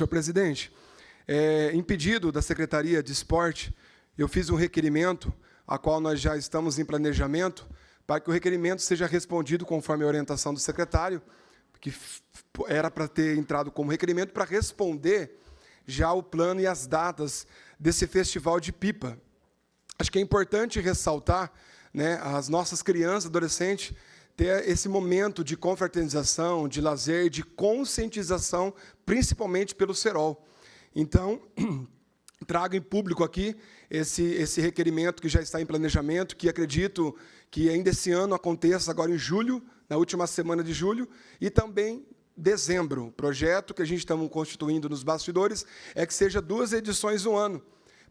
Senhor presidente, em pedido da Secretaria de Esporte, eu fiz um requerimento, a qual nós já estamos em planejamento, para que o requerimento seja respondido conforme a orientação do secretário, que era para ter entrado como requerimento para responder já o plano e as datas desse festival de pipa. Acho que é importante ressaltar, né, as nossas crianças, adolescentes, ter esse momento de confraternização, de lazer, de conscientização, principalmente pelo cerol. Então, trago em público aqui esse requerimento que já está em planejamento, que acredito que ainda esse ano aconteça agora em julho, na última semana de julho, e também dezembro. O projeto que a gente está constituindo nos bastidores é que seja 2 edições no ano,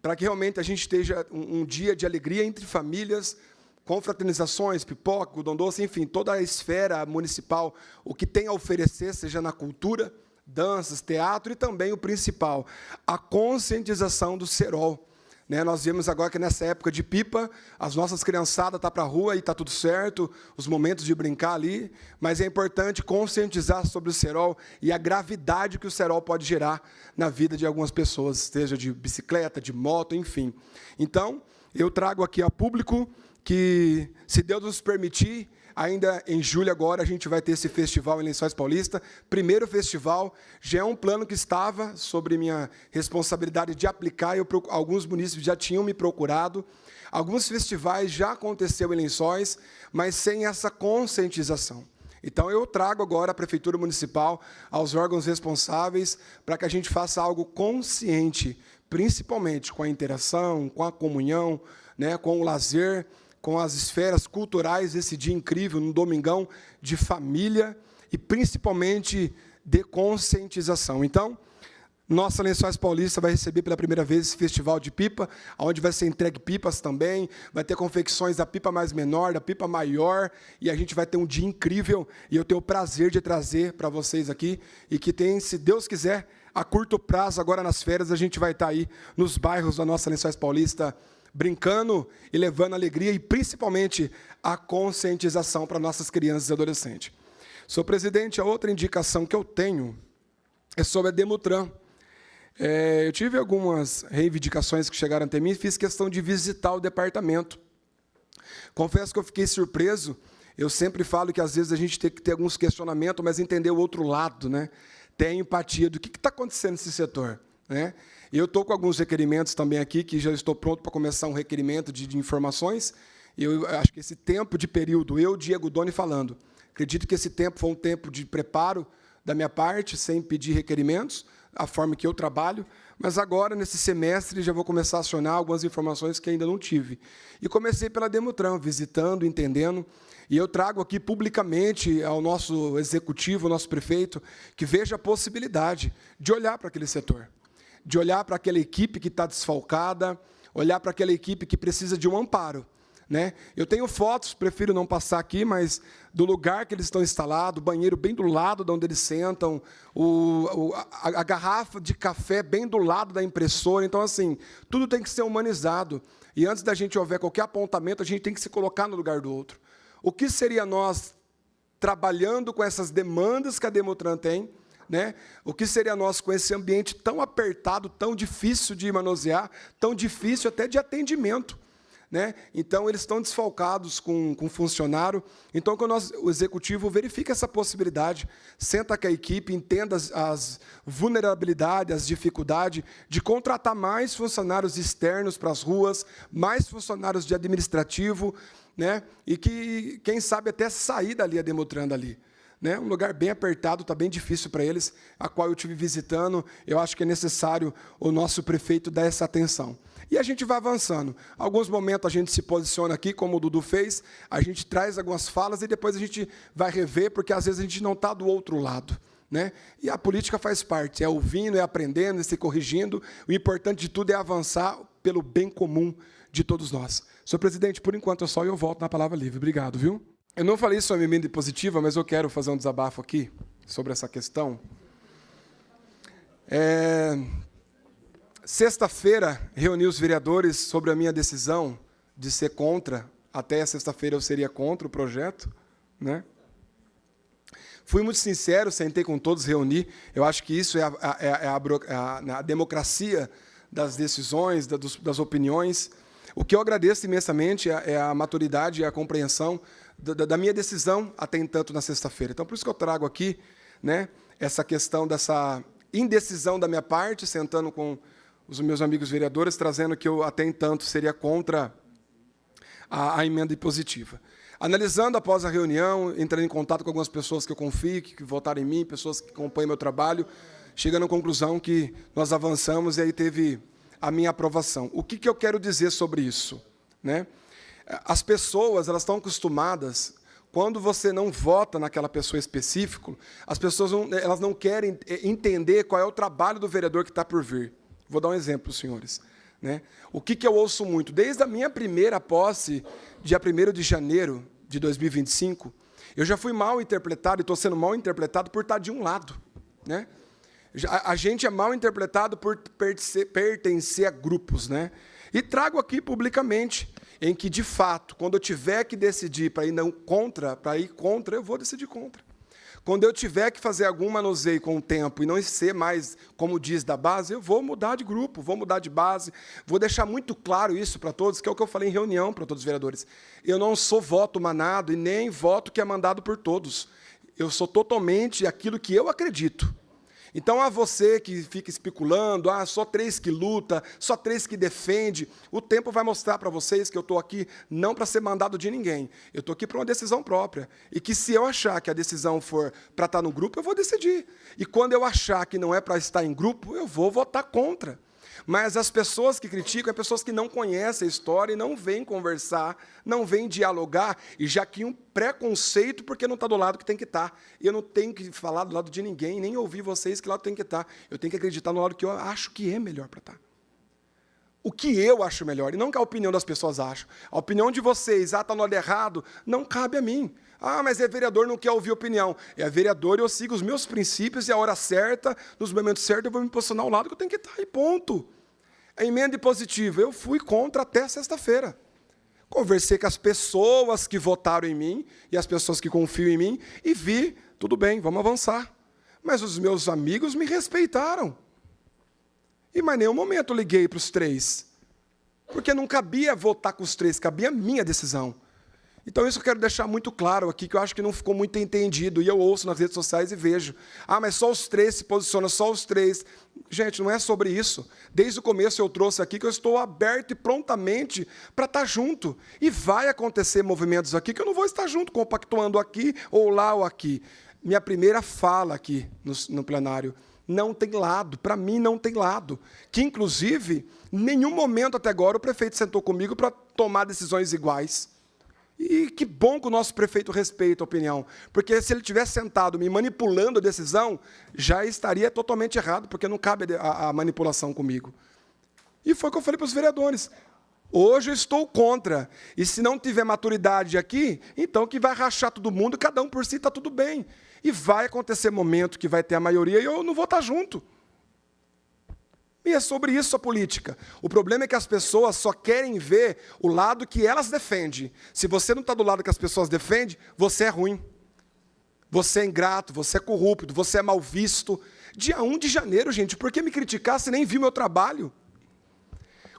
para que realmente a gente esteja um dia de alegria entre famílias, confraternizações, pipoca, algodão doce, enfim, toda a esfera municipal, o que tem a oferecer, seja na cultura, danças, teatro e também o principal, a conscientização do cerol. Né, nós vemos agora que nessa época de pipa, as nossas criançadas estão para a rua e está tudo certo, os momentos de brincar ali, mas é importante conscientizar sobre o cerol e a gravidade que o cerol pode gerar na vida de algumas pessoas, seja de bicicleta, de moto, enfim. Então, eu trago aqui a público que, se Deus nos permitir, ainda em julho agora a gente vai ter esse festival em Lençóis Paulista, primeiro festival, já é um plano que estava sobre minha responsabilidade de aplicar, alguns munícipes já tinham me procurado, alguns festivais já aconteceram em Lençóis, mas sem essa conscientização. Então, eu trago agora à Prefeitura Municipal, aos órgãos responsáveis, para que a gente faça algo consciente, principalmente com a interação, com a comunhão, né, com o lazer, com as esferas culturais, esse dia incrível, no domingão, de família e, principalmente, de conscientização. Então, nossa Lençóis Paulista vai receber pela primeira vez esse festival de pipa, onde vai ser entregue pipas também, vai ter confecções da pipa mais menor, da pipa maior, e a gente vai ter um dia incrível, e eu tenho o prazer de trazer para vocês aqui, e que tem, se Deus quiser, a curto prazo, agora nas férias, a gente vai estar aí nos bairros da nossa Lençóis Paulista, brincando e levando alegria e, principalmente, a conscientização para nossas crianças e adolescentes. Senhor presidente, a outra indicação que eu tenho é sobre a Demutran. Eu tive algumas reivindicações que chegaram até mim e fiz questão de visitar o departamento. Confesso que eu fiquei surpreso. Eu sempre falo que, às vezes, a gente tem que ter alguns questionamentos, mas entender o outro lado, né? Ter empatia do que está acontecendo nesse setor, né? Eu estou com alguns requerimentos também aqui, que já estou pronto para começar um requerimento de informações. Eu acho que esse tempo de período, eu, Diego Doni, falando, acredito que esse tempo foi um tempo de preparo da minha parte, sem pedir requerimentos, a forma que eu trabalho, mas agora, nesse semestre, já vou começar a acionar algumas informações que ainda não tive. E comecei pela Demutran, visitando, entendendo, e eu trago aqui publicamente ao nosso executivo, ao nosso prefeito, que veja a possibilidade de olhar para aquele setor, de olhar para aquela equipe que está desfalcada, olhar para aquela equipe que precisa de um amparo. Né? Eu tenho fotos, prefiro não passar aqui, mas do lugar que eles estão instalados, o banheiro bem do lado de onde eles sentam, a garrafa de café bem do lado da impressora. Então, assim, tudo tem que ser humanizado. E antes da gente houver qualquer apontamento, a gente tem que se colocar no lugar do outro. O que seria nós, trabalhando com essas demandas que a Demutran tem, né? O que seria nós com esse ambiente tão apertado, tão difícil de manusear, tão difícil até de atendimento, né? Então, eles estão desfalcados com funcionário. Então, quando o executivo verifica essa possibilidade, senta com a equipe, entenda as vulnerabilidades, as dificuldades de contratar mais funcionários externos para as ruas, mais funcionários de administrativo, né? E que, quem sabe, até sair dali, a Demutran dali. Né, um lugar bem apertado, está bem difícil para eles, a qual eu estive visitando. Eu acho que é necessário o nosso prefeito dar essa atenção. E a gente vai avançando. Alguns momentos a gente se posiciona aqui, como o Dudu fez, a gente traz algumas falas e depois a gente vai rever, porque às vezes a gente não está do outro lado. Né? E a política faz parte, é ouvindo, é aprendendo, é se corrigindo. O importante de tudo é avançar pelo bem comum de todos nós. Senhor presidente, por enquanto é só, eu volto na palavra livre. Obrigado, viu? Eu não falei sobre a emenda positiva, mas eu quero fazer um desabafo aqui sobre essa questão. Sexta-feira, reuni os vereadores sobre a minha decisão de ser contra. Até sexta-feira eu seria contra o projeto, né? Fui muito sincero, sentei com todos, reuni. Eu acho que isso é a democracia das decisões, das opiniões. O que eu agradeço imensamente é a maturidade e a compreensão da minha decisão até entanto na sexta-feira. Então, por isso que eu trago aqui, né, essa questão dessa indecisão da minha parte, sentando com os meus amigos vereadores, trazendo que eu até entanto seria contra a emenda impositiva. Analisando após a reunião, entrando em contato com algumas pessoas que eu confio, que votaram em mim, pessoas que acompanham meu trabalho, chegando à conclusão que nós avançamos e aí teve a minha aprovação. O que eu quero dizer sobre isso, né? As pessoas, elas estão acostumadas, quando você não vota naquela pessoa específica, as pessoas elas não querem entender qual é o trabalho do vereador que está por vir. Vou dar um exemplo, senhores, né? O que eu ouço muito? Desde a minha primeira posse, dia 1º de janeiro de 2025, eu já fui mal interpretado, e estou sendo mal interpretado por estar de um lado, né? A gente é mal interpretado por pertencer a grupos, né? E trago aqui publicamente, em que, de fato, quando eu tiver que decidir para ir contra, eu vou decidir contra. Quando eu tiver que fazer algum manuseio com o tempo e não ser mais, como diz, da base, eu vou mudar de grupo, vou mudar de base, vou deixar muito claro isso para todos, que é o que eu falei em reunião para todos os vereadores. Eu não sou voto manado e nem voto que é mandado por todos. Eu sou totalmente aquilo que eu acredito. Então, a você que fica especulando, só 3 que luta, só 3 que defende, o tempo vai mostrar para vocês que eu estou aqui não para ser mandado de ninguém. Eu estou aqui para uma decisão própria. E que se eu achar que a decisão for para estar no grupo, eu vou decidir. E quando eu achar que não é para estar em grupo, eu vou votar contra. Mas as pessoas que criticam, pessoas que não conhecem a história e não vêm conversar, não vêm dialogar, e já criam um preconceito porque não está do lado que tem que estar. E eu não tenho que falar do lado de ninguém, nem ouvir vocês que lado tem que estar. Eu tenho que acreditar no lado que eu acho que é melhor para estar. O que eu acho melhor, e não que a opinião das pessoas acham. A opinião de vocês, está no lado errado, não cabe a mim. Mas é vereador, não quer ouvir opinião. É vereador, eu sigo os meus princípios e a hora certa, nos momentos certos, eu vou me posicionar ao lado que eu tenho que estar, e ponto. A emenda impositiva, eu fui contra até sexta-feira. Conversei com as pessoas que votaram em mim e as pessoas que confiam em mim e vi, tudo bem, vamos avançar. Mas os meus amigos me respeitaram. E mais nenhum momento eu liguei para os 3. Porque não cabia votar com os 3, cabia a minha decisão. Então, isso eu quero deixar muito claro aqui, que eu acho que não ficou muito entendido. E eu ouço nas redes sociais e vejo. Mas só os 3 se posicionam, só os 3. Gente, não é sobre isso. Desde o começo eu trouxe aqui que eu estou aberto e prontamente para estar junto. E vai acontecer movimentos aqui que eu não vou estar junto, compactuando aqui, ou lá, ou aqui. Minha primeira fala aqui no plenário. Não tem lado, para mim não tem lado. Que, inclusive, em nenhum momento até agora o prefeito sentou comigo para tomar decisões iguais. E que bom que o nosso prefeito respeita a opinião, porque se ele tivesse sentado me manipulando a decisão, já estaria totalmente errado, porque não cabe a manipulação comigo. E foi o que eu falei para os vereadores. Hoje eu estou contra, e se não tiver maturidade aqui, então que vai rachar todo mundo, cada um por si está tudo bem. E vai acontecer momento que vai ter a maioria e eu não vou estar junto. E é sobre isso a política. O problema é que as pessoas só querem ver o lado que elas defendem. Se você não está do lado que as pessoas defendem, você é ruim. Você é ingrato, você é corrupto, você é mal visto. Dia 1 de janeiro, gente, por que me criticar se nem viu meu trabalho?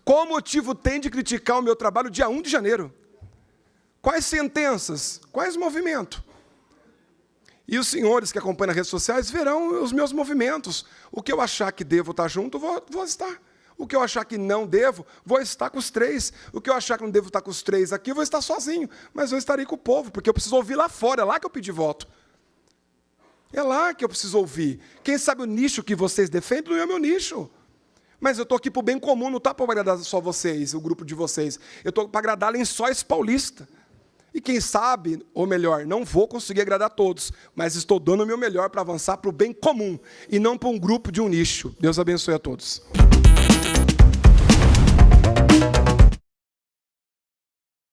Qual motivo tem de criticar o meu trabalho dia 1 de janeiro? Quais sentenças? Quais movimentos? E os senhores que acompanham nas redes sociais verão os meus movimentos. O que eu achar que devo estar junto, vou estar. O que eu achar que não devo, vou estar com os 3. O que eu achar que não devo estar com os 3 aqui, vou estar sozinho. Mas eu estarei com o povo, porque eu preciso ouvir lá fora. É lá que eu pedi voto. É lá que eu preciso ouvir. Quem sabe o nicho que vocês defendem não é o meu nicho. Mas eu estou aqui para o bem comum, não está para agradar só vocês, o grupo de vocês. Eu estou para agradar Lençóis Paulista. E quem sabe, ou melhor, não vou conseguir agradar todos, mas estou dando o meu melhor para avançar para o bem comum, e não para um grupo de um nicho. Deus abençoe a todos.